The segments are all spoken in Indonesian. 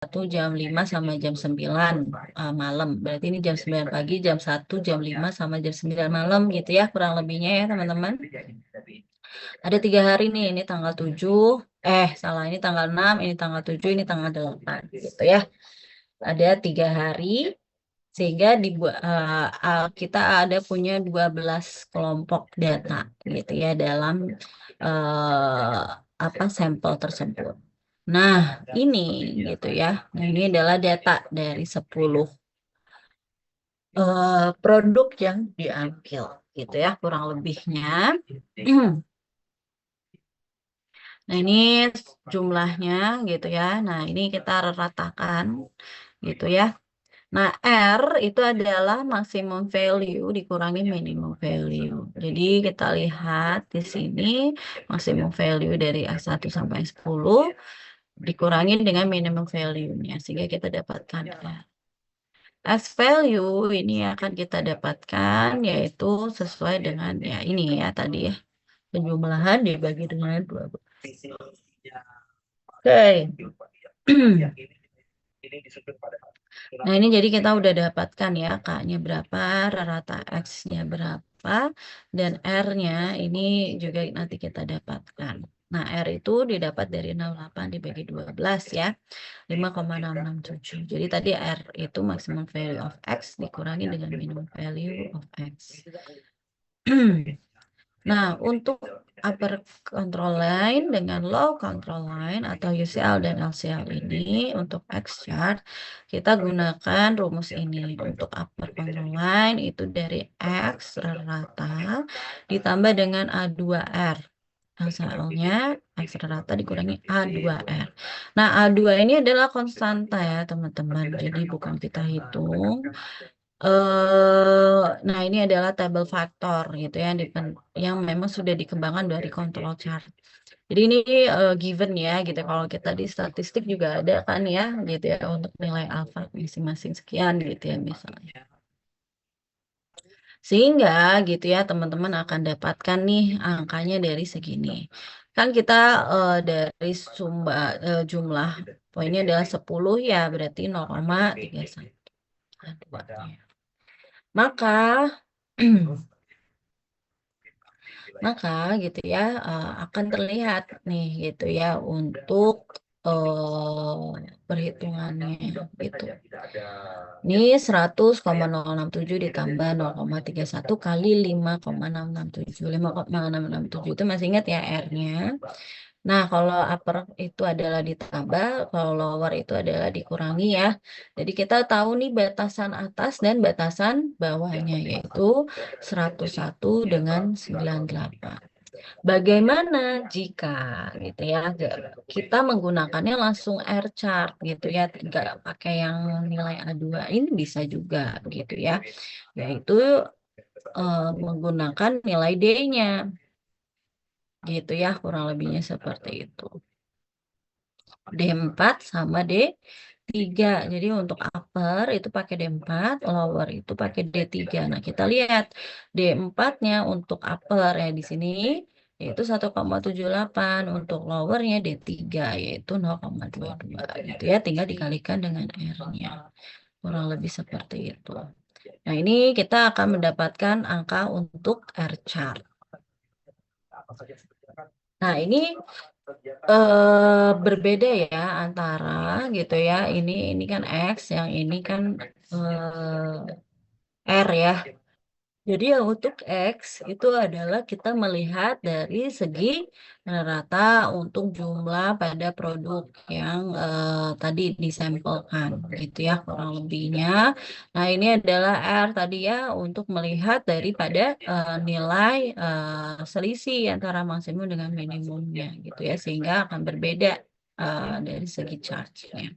jam 5 sama jam 9 malam. Berarti ini jam 9 pagi, jam 1, jam 5 sama jam 9 malam gitu ya kurang lebihnya ya teman-teman. Ada 3 hari nih, ini tanggal 7, salah ini tanggal 6, ini tanggal 7, ini tanggal 8 gitu ya. Ada 3 hari sehingga kita ada punya 12 kelompok data gitu ya dalam sampel tersebut. Nah, ini gitu ya. Nah, ini adalah data dari 10 produk yang diambil gitu ya kurang lebihnya. Nah, ini jumlahnya gitu ya. Nah, ini kita ratakan gitu ya. Nah, R itu adalah maksimum value dikurangi minimum value. Jadi, kita lihat di sini maksimum value dari A1 sampai 10 dikurangi dengan minimum value-nya. Sehingga kita dapatkan R. As value ini akan kita dapatkan yaitu sesuai dengan ya ini ya tadi ya. Penjumlahan dibagi dengan 12. Oke. Nah, ini jadi kita udah dapatkan ya K-nya berapa, rata X-nya berapa, dan R-nya ini juga nanti kita dapatkan. Nah, R itu didapat dari 68 dibagi 12 ya, 5,667. Jadi tadi R itu maximum value of X dikurangi dengan minimum value of X. Nah, untuk upper control line dengan low control line atau UCL dan LCL ini untuk X chart kita gunakan rumus ini. Untuk upper control line itu dari X rata ditambah dengan A2R. LCL-nya X rata dikurangi A2R. Nah, A2 ini adalah konstanta ya teman-teman. Jadi bukan kita hitung. Nah, ini adalah tabel faktor gitu ya yang memang sudah dikembangkan dari control chart. Jadi ini given ya gitu. Kalau kita di statistik juga ada kan ya gitu ya untuk nilai alfa masing-masing sekian gitu ya misalnya. Sehingga gitu ya teman-teman akan dapatkan nih angkanya dari segini. Kan kita dari jumlah poinnya adalah 10 ya berarti 0,31. Maka maka gitu ya akan terlihat nih gitu ya untuk perhitungannya gitu. Ini 100,067 ditambah 0,31 kali 5,667. 5,667 itu masih ingat ya R-nya. Nah, kalau upper itu adalah ditambah, kalau lower itu adalah dikurangi ya. Jadi kita tahu nih batasan atas dan batasan bawahnya yaitu 101 dengan 98. Bagaimana jika gitu ya kita menggunakannya langsung R chart gitu ya, tidak pakai yang nilai A2 ini bisa juga gitu ya, yaitu menggunakan nilai D-nya gitu ya kurang lebihnya seperti itu. D4 sama D3. Jadi untuk upper itu pakai D4, lower itu pakai D3. Nah, kita lihat D4-nya untuk upper ya di sini yaitu 1,78, untuk lowernya D3 yaitu 0,22 gitu ya, tinggal dikalikan dengan R-nya. Kurang lebih seperti itu. Nah, ini kita akan mendapatkan angka untuk R chart. Nah, ini berbeda ya antara gitu ya. Ini kan X, yang ini kan R ya. Jadi yang untuk X itu adalah kita melihat dari segi rata untuk jumlah pada produk yang tadi disampelkan gitu ya kurang lebihnya. Nah, ini adalah R tadi ya untuk melihat daripada nilai selisih antara maksimum dengan minimumnya gitu ya sehingga akan berbeda dari segi charge-nya.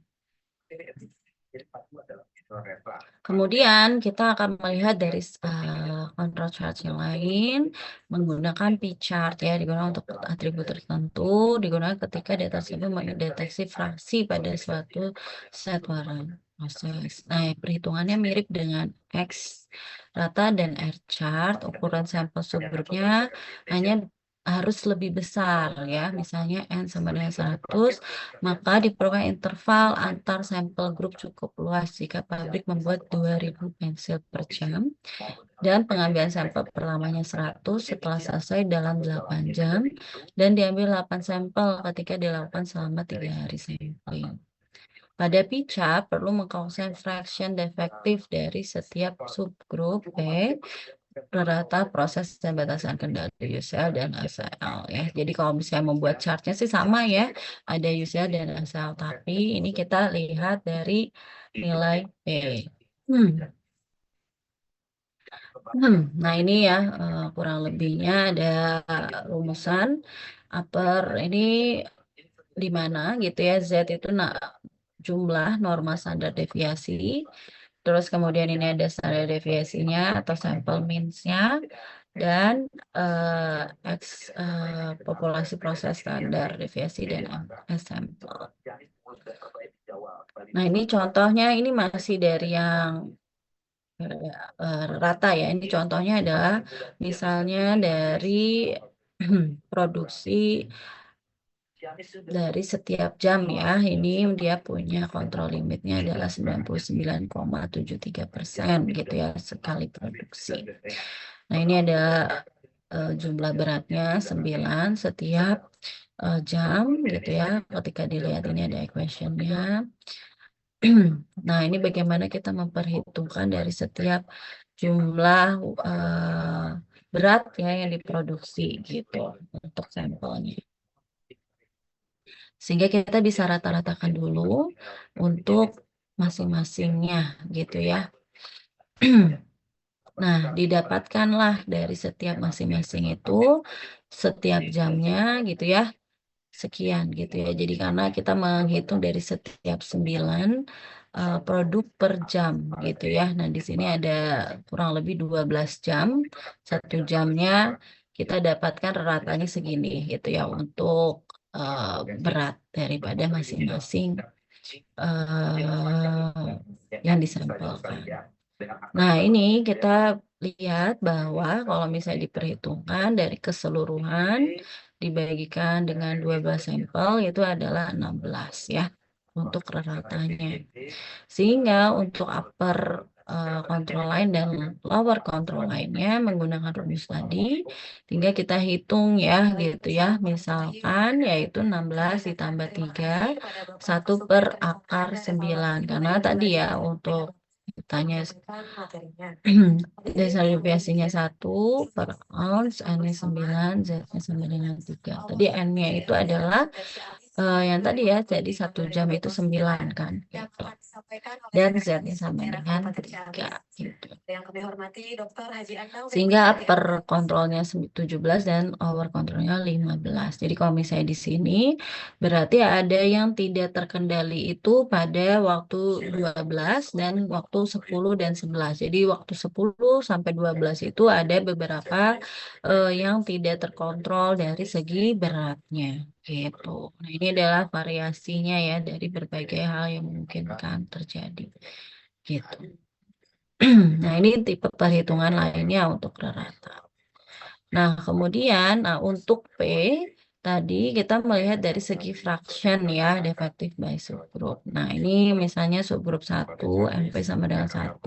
Kemudian kita akan melihat dari control chart yang lain menggunakan P-chart ya digunakan untuk atribut tertentu digunakan ketika data tersebut mendeteksi fraksi pada suatu set warna proses. Nah, perhitungannya mirip dengan X rata dan R chart. Ukuran sampel subgrupnya hanya harus lebih besar ya. Misalnya N sama dengan 100, maka diperlukan interval antar sampel grup cukup luas jika pabrik membuat 2000 pensil per jam dan pengambilan sampel pertamanya 100 setelah selesai dalam 8 jam dan diambil 8 sampel ketika dilakukan selama 3 hari sampling. Pada PICA perlu mengkalkulasi fraction defektif dari setiap subgrup P rata proses dan batasan kendali UCL dan ACL ya. Jadi kalau misalnya membuat chartnya sih sama ya, ada UCL dan ACL, tapi ini kita lihat dari nilai P. Nah ini ya kurang lebihnya ada rumusan upper ini di mana gitu ya, Z itu jumlah norma standar deviasi. Terus kemudian ini ada standar deviasinya atau sampel means-nya dan populasi proses standar deviasi dan sampel. Nah ini contohnya ini masih dari yang rata ya. Ini contohnya adalah misalnya dari produksi dari setiap jam ya, ini dia punya kontrol limitnya adalah 99,73% gitu ya sekali produksi. Nah ini ada jumlah beratnya 9 setiap jam gitu ya. Ketika dilihat ini ada equation-nya. Nah ini bagaimana kita memperhitungkan dari setiap jumlah berat ya yang diproduksi gitu untuk sampelnya. Sehingga kita bisa rata-ratakan dulu untuk masing-masingnya gitu ya. Nah, didapatkanlah dari setiap masing-masing itu setiap jamnya gitu ya, sekian gitu ya. Jadi karena kita menghitung dari setiap 9 produk per jam gitu ya. Nah, di sini ada kurang lebih 12 jam. Satu jamnya kita dapatkan ratanya segini gitu ya untuk berat daripada masing-masing yang disampelkan. Nah, ini kita lihat bahwa kalau misalnya diperhitungkan dari keseluruhan dibagikan dengan 12 sampel itu adalah 16 ya untuk ratanya. Sehingga untuk upper control line dan lower control line-nya menggunakan rumus tadi, tinggal kita hitung ya gitu ya. Misalkan yaitu 16 ditambah 3, 1 per akar 9. Karena tadi ya untuk tanya dasar deviasinya 1 per ounce, N-nya 9, Z-nya sama dengan 3. Tadi N-nya itu adalah yang tadi ya, jadi 1 jam itu 9 kan. Gitu. Dan Z-nya sama dengan 3. Gitu. Sehingga upper kontrolnya 17 dan over kontrolnya 15. Jadi kalau misalnya di sini berarti ada yang tidak terkendali itu pada waktu 12 dan waktu 10 dan 11. Jadi waktu 10 sampai 12 itu ada beberapa yang tidak terkontrol dari segi beratnya gitu. Nah, ini adalah variasinya ya dari berbagai hal yang memungkinkan terjadi gitu. Nah, ini tipe perhitungan lainnya untuk rata. Nah, kemudian untuk P tadi kita melihat dari segi fraction ya, defective by subgroup. Nah, ini misalnya subgroup 1, MP sama dengan 1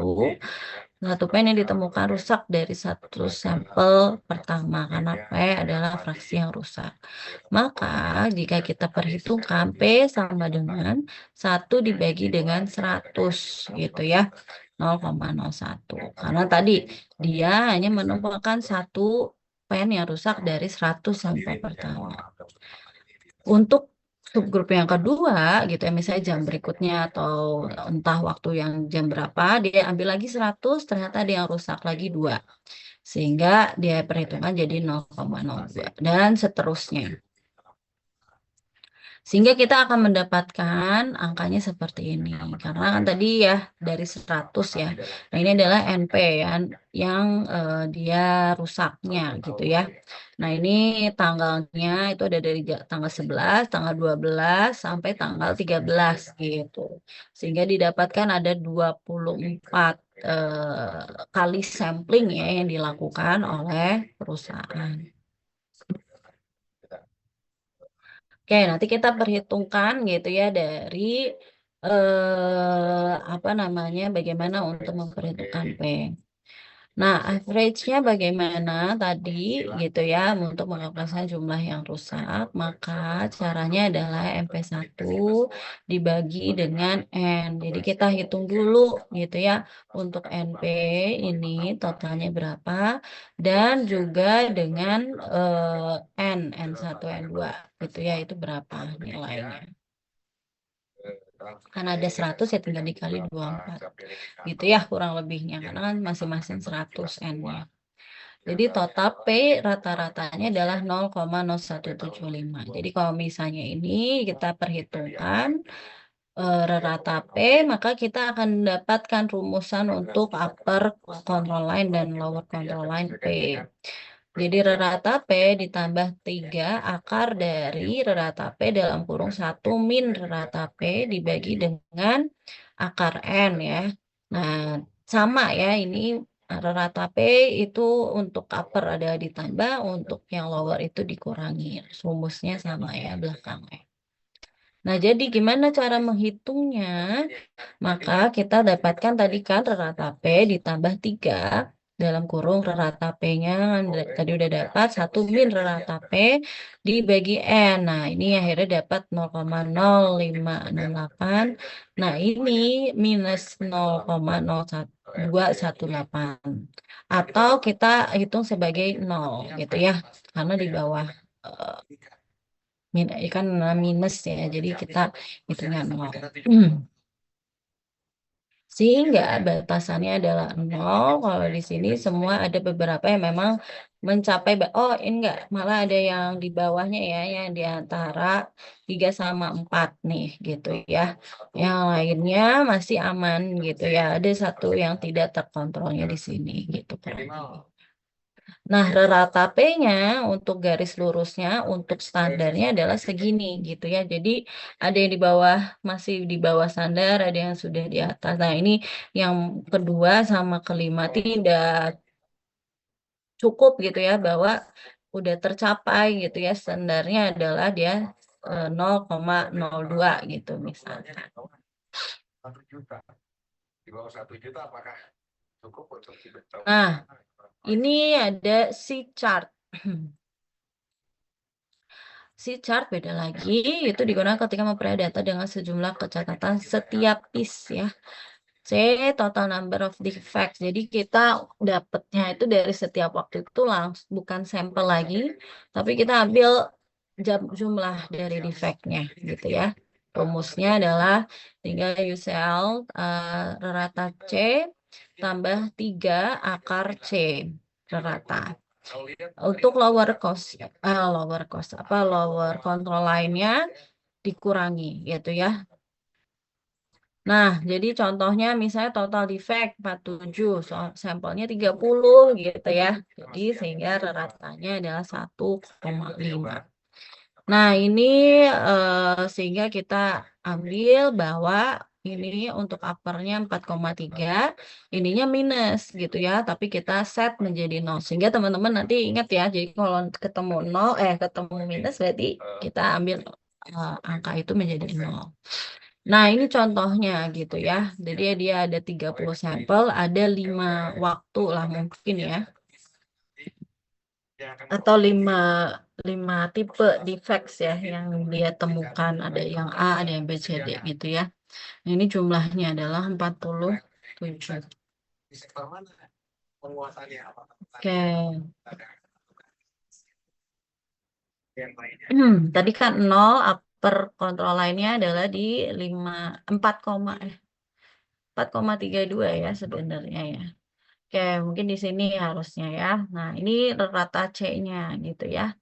pen yang ditemukan rusak dari satu sampel pertama karena P adalah fraksi yang rusak. Maka jika kita perhitungkan P sama dengan 1 dibagi dengan 100 gitu ya. 0,01 karena tadi dia hanya menemukan satu pen yang rusak dari 100 sampel pertama. Untuk subgrup yang kedua gitu ya, misalnya jam berikutnya atau entah waktu yang jam berapa, dia ambil lagi 100, ternyata dia yang rusak lagi 2. Sehingga dia perhitungan jadi 0,02 dan seterusnya. Sehingga kita akan mendapatkan angkanya seperti ini. Karena kan tadi ya dari 100 ya. Nah ini adalah NP ya, yang dia rusaknya gitu ya. Nah ini tanggalnya itu ada dari tanggal 11, tanggal 12, sampai tanggal 13 gitu. Sehingga didapatkan ada 24 kali sampling ya yang dilakukan oleh perusahaan. Oke, nanti kita perhitungkan gitu ya dari apa namanya, bagaimana untuk memperhitungkan P. Nah, average-nya bagaimana tadi gitu ya untuk mengalkulasikan jumlah yang rusak, maka caranya adalah MP1 dibagi dengan N. Jadi kita hitung dulu gitu ya untuk NP ini totalnya berapa dan juga dengan N1, N2 gitu ya itu berapa nilainya. Kan ada 100 ya tinggal dikali 24 gitu ya kurang lebihnya karena kan masing-masing 100 N-nya. Jadi total P rata-ratanya adalah 0,0175. Jadi kalau misalnya ini kita perhitungkan rata P, maka kita akan mendapatkan rumusan untuk upper control line dan lower control line P. Jadi rata P ditambah 3 akar dari rata P dalam kurung 1 min rata P dibagi dengan akar N ya. Nah, sama ya ini rata P itu untuk upper ada ditambah, untuk yang lower itu dikurangi. Rumusnya sama ya belakangnya. Nah, jadi gimana cara menghitungnya? Maka kita dapatkan tadi kan rata P ditambah 3 dalam kurung rata P-nya tadi udah dapat 1 min rata P dibagi N. Nah, ini akhirnya dapat 0,0568. Nah, ini minus 0,0218. Atau kita hitung sebagai 0 gitu ya. Karena di bawah kan minus ya. Jadi kita hitungnya 0. Sehingga batasannya adalah 0. Kalau di sini semua ada beberapa yang memang mencapai, oh ini enggak, malah ada yang di bawahnya ya, yang di antara 3 sama 4 nih gitu ya. Yang lainnya masih aman gitu ya. Ada satu yang tidak terkontrolnya di sini gitu. Nah, rata P-nya untuk garis lurusnya, untuk standarnya adalah segini gitu ya. Jadi ada yang di bawah, masih di bawah standar, ada yang sudah di atas. Nah, ini yang kedua sama kelima tidak cukup gitu ya, bahwa udah tercapai gitu ya. Standarnya adalah dia 0,02 gitu misalnya. Nah, ini ada C chart. Si chart beda lagi, itu digunakan ketika memperoleh data dengan sejumlah kecatatan setiap piece ya. C, total number of defects. Jadi kita dapatnya itu dari setiap waktu itu langsung bukan sampel lagi, tapi kita ambil jumlah dari defectnya gitu ya. Rumusnya adalah tinggal UCL rata C tambah 3 akar C rata. Untuk lower control line-nya dikurangi gitu ya. Nah, jadi contohnya misalnya total defect 47, sampelnya 30 gitu ya. Jadi sehingga ratanya adalah 1,5. Nah, ini sehingga kita ambil bahwa ini untuk uppernya 4,3, ininya minus gitu ya, tapi kita set menjadi 0. Sehingga teman-teman nanti ingat ya, jadi kalau ketemu 0, ketemu minus berarti kita ambil angka itu menjadi 0. Nah, ini contohnya gitu ya. Jadi dia ada 30 sampel, ada 5 waktu lah mungkin ya. Atau 5 tipe defects ya yang dia temukan. Ada yang A, ada yang B, C, D gitu ya. Nah, ini jumlahnya adalah 47. Oke. Tadi kan 0, upper control line-nya adalah di 4,32 ya sebenarnya ya. Oke, mungkin di sini harusnya ya. Nah, ini rata C-nya gitu ya.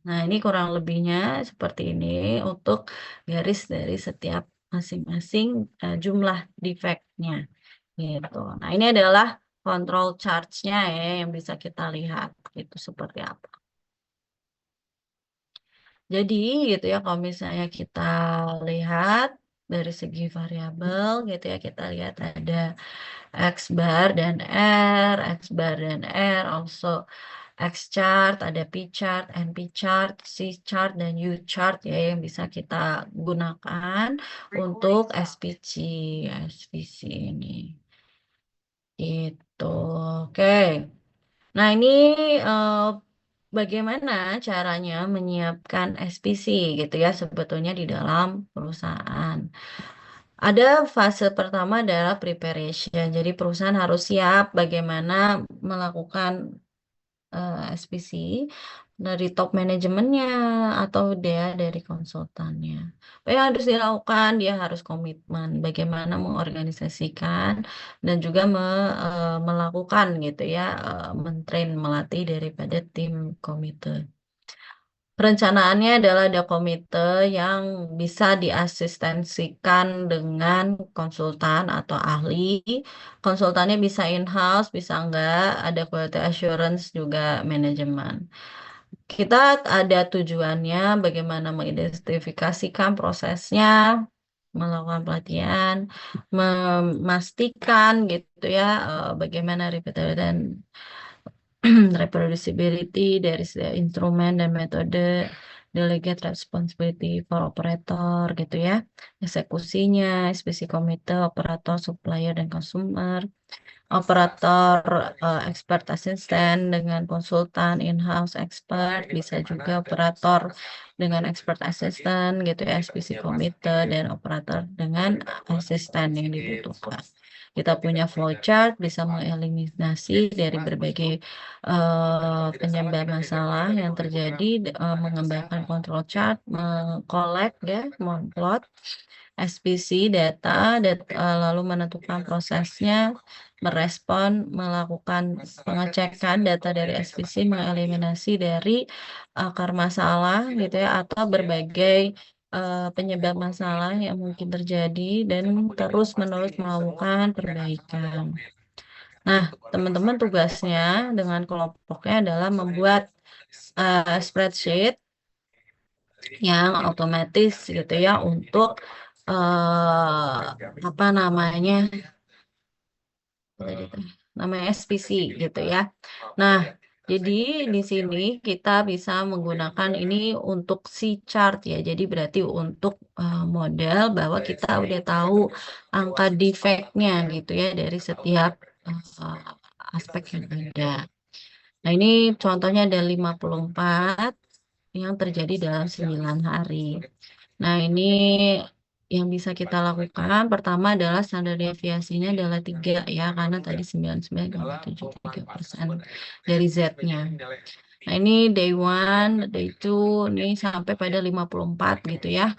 Nah, ini kurang lebihnya seperti ini untuk garis dari setiap masing-masing jumlah defect-nya gitu. Nah, ini adalah control charge-nya ya yang bisa kita lihat gitu seperti apa. Jadi gitu ya kalau misalnya kita lihat dari segi variabel gitu ya kita lihat ada X bar dan R, X bar dan R, also X chart, ada P chart, NP chart, C chart, dan U chart ya yang bisa kita gunakan untuk SPC ini. Itu. Oke. Nah, ini eh, bagaimana caranya menyiapkan SPC gitu ya sebetulnya di dalam perusahaan. Ada fase pertama adalah preparation. Jadi perusahaan harus siap bagaimana melakukan SPC dari top manajemennya atau dia dari konsultannya. Apa yang harus dilakukan? Dia harus komitmen bagaimana mengorganisasikan dan juga melakukan gitu ya, mentrain, melatih daripada tim komite. Perencanaannya adalah ada komite yang bisa diasistensikan dengan konsultan atau ahli. Konsultannya bisa in-house, bisa enggak, ada quality assurance juga manajemen. Kita ada tujuannya bagaimana mengidentifikasikan prosesnya, melakukan pelatihan, memastikan gitu ya bagaimana repeatability dan reproducibility dari instrumen dan metode, delegate responsibility for operator gitu ya, eksekusinya, spesi komite, operator, supplier, dan consumer, operator, expert assistant dengan konsultan, in-house expert, bisa juga operator dengan expert assistant gitu ya, spesi komite, dan operator dengan asisten yang dibutuhkan. Kita punya flowchart, bisa mengeliminasi dari berbagai penyebab masalah yang terjadi, mengembangkan control chart, mengkolek ya, memplot SPC lalu menentukan prosesnya, merespon, melakukan pengecekan data dari SPC, mengeliminasi dari akar masalah gitu ya, atau berbagai penyebab masalah yang mungkin terjadi dan terus-menerus melakukan perbaikan. Nah, teman-teman tugasnya dengan kelompoknya adalah membuat spreadsheet yang otomatis gitu ya untuk apa namanya tadi tuh, namanya SPC gitu ya. Nah, jadi di sini kita bisa menggunakan ini untuk C chart ya. Jadi berarti untuk model bahwa kita udah tahu angka defectnya gitu ya dari setiap uh, aspek yang ada. Nah, ini contohnya ada 54 yang terjadi dalam 9 hari. Nah, ini yang bisa kita lakukan. Pertama adalah standar deviasinya adalah 3 ya, karena tadi 99,73% dari Z-nya. Nah, ini day 1, day 2, ini sampai pada 54 gitu ya.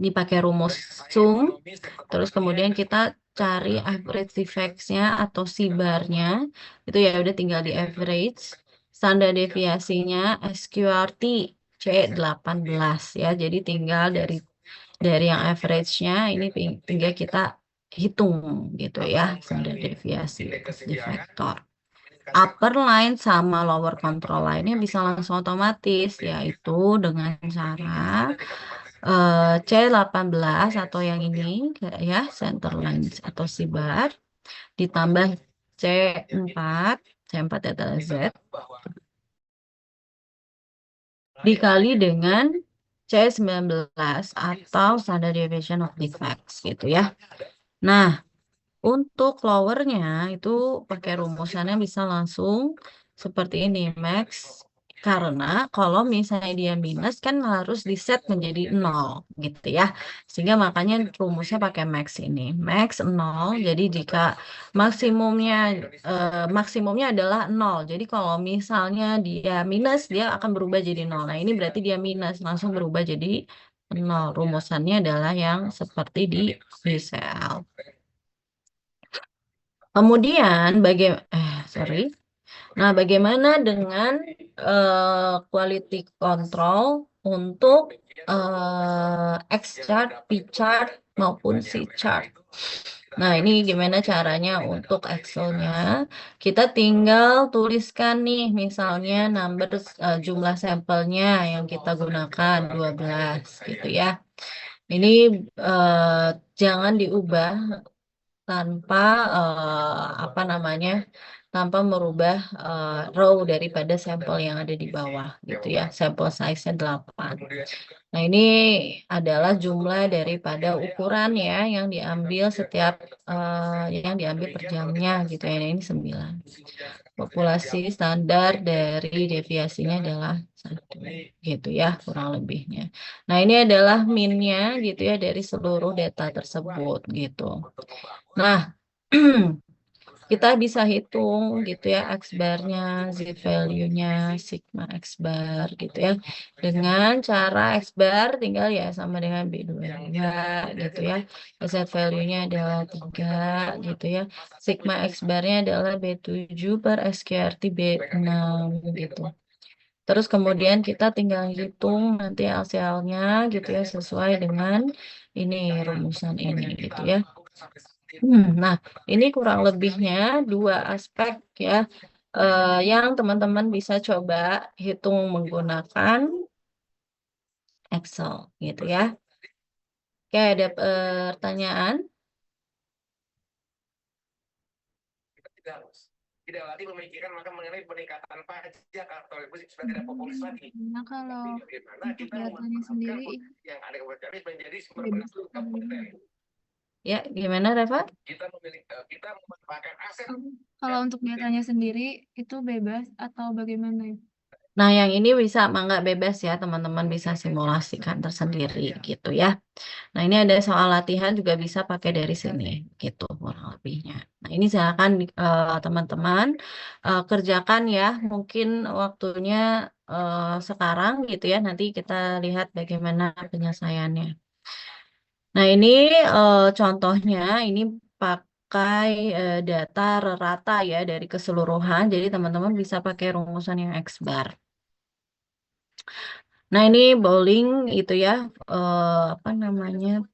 Ini pakai rumus sum, terus kemudian kita cari average defects-nya atau C-bar-nya. Itu ya udah tinggal di average. Standar deviasinya SQRT C18 ya. Jadi tinggal dari yang average-nya ini tinggal kita hitung gitu ya standar deviasi di vektor. Upper line sama lower control line-nya bisa langsung otomatis yaitu dengan cara C18 atau yang ini ya center line atau C-bar ditambah C4 C4 adalah Z dikali dengan C19 atau standard deviation of defects gitu ya. Nah, untuk lowernya itu pakai rumusannya bisa langsung seperti ini, max. Karena kalau misalnya dia minus kan harus di set menjadi 0 gitu ya. Sehingga makanya rumusnya pakai max ini. Max 0, jadi jika maksimumnya maksimumnya adalah 0. Jadi kalau misalnya dia minus, dia akan berubah jadi 0. Nah, ini berarti dia minus, langsung berubah jadi 0. Rumusannya adalah yang seperti di Excel. Kemudian sorry. Nah, bagaimana dengan quality control untuk X chart, P chart maupun C chart? Nah, ini gimana caranya untuk Excel-nya? Kita tinggal tuliskan nih, misalnya jumlah sampelnya yang kita gunakan 12 gitu ya. Ini jangan diubah tanpa apa namanya tanpa merubah row daripada sampel yang ada di bawah gitu ya. Sampel size-nya 8. Nah, ini adalah jumlah daripada ukuran ya yang diambil setiap yang diambil per jamnya gitu ya. Nah, ini 9. Populasi standar dari deviasinya adalah 1 gitu ya kurang lebihnya. Nah, ini adalah min-nya gitu ya dari seluruh data tersebut gitu. Nah, kita bisa hitung gitu ya X bar-nya, Z value-nya, sigma X bar gitu ya. Dengan cara X bar tinggal ya sama dengan B22 gitu ya. Z value-nya adalah 3 gitu ya. Sigma X bar-nya adalah B7 per SQRT B6 gitu. Terus kemudian kita tinggal hitung nanti LCL-nya gitu ya sesuai dengan ini rumusan ini gitu ya. Nah, ini kurang lebihnya 2 aspek ya yang teman-teman bisa coba hitung menggunakan Excel gitu ya. Oke, ada pertanyaan? Tidak lagi memikirkan maka mengenai peningkatan pajak atau sudah tidak populis lagi. Nah, kalau Bagaimana untuk kita datanya sendiri yang ada kami menjadi sumber bebas penghasilan atau gimana? Ya, gimana Reva? Kita memanfaatkan aset. Kalau untuk datanya sendiri itu bebas atau bagaimana ya? Nah, yang ini bisa nggak bebas ya, teman-teman bisa simulasikan tersendiri gitu ya. Nah, ini ada soal latihan juga bisa pakai dari sini gitu kurang lebihnya. Nah, ini silakan teman-teman kerjakan ya. Mungkin waktunya sekarang gitu ya. Nanti kita lihat bagaimana penyelesaiannya. Nah, ini contohnya ini pakai data rata ya dari keseluruhan. Jadi teman-teman bisa pakai rumusan yang X bar. Nah, ini bowling itu ya apa namanya?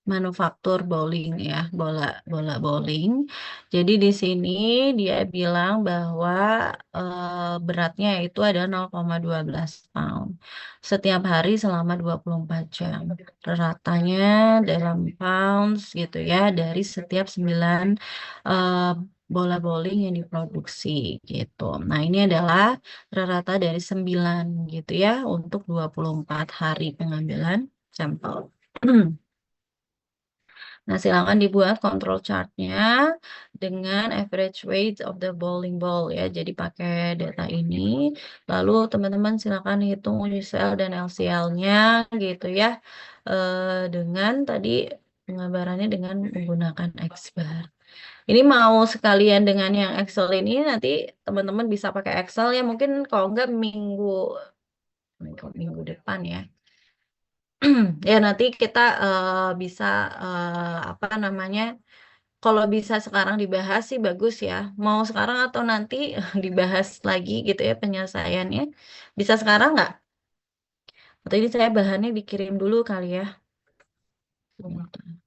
Manufaktur bowling ya, bola bowling. Jadi di sini dia bilang bahwa beratnya itu ada 0,12 pound setiap hari selama 24 jam. Ratanya dalam pounds gitu ya dari setiap 9 eh, bola bowling yang diproduksi gitu. Nah, ini adalah rata dari 9 gitu ya untuk 24 hari pengambilan sampel. Nah, silakan dibuat control chart-nya dengan average weight of the bowling ball ya. Jadi pakai data ini. Lalu teman-teman silakan hitung UCL dan LCL-nya gitu ya. Dengan tadi penggambarannya dengan menggunakan X-bar. Ini mau sekalian dengan yang Excel ini nanti teman-teman bisa pakai Excel ya. Mungkin kalau enggak minggu depan ya. Ya nanti kita bisa apa namanya kalau bisa sekarang dibahas sih bagus ya. Mau sekarang atau nanti dibahas lagi gitu ya penyelesaiannya. Bisa sekarang nggak? Atau ini saya bahannya dikirim dulu kali ya. Sebentar.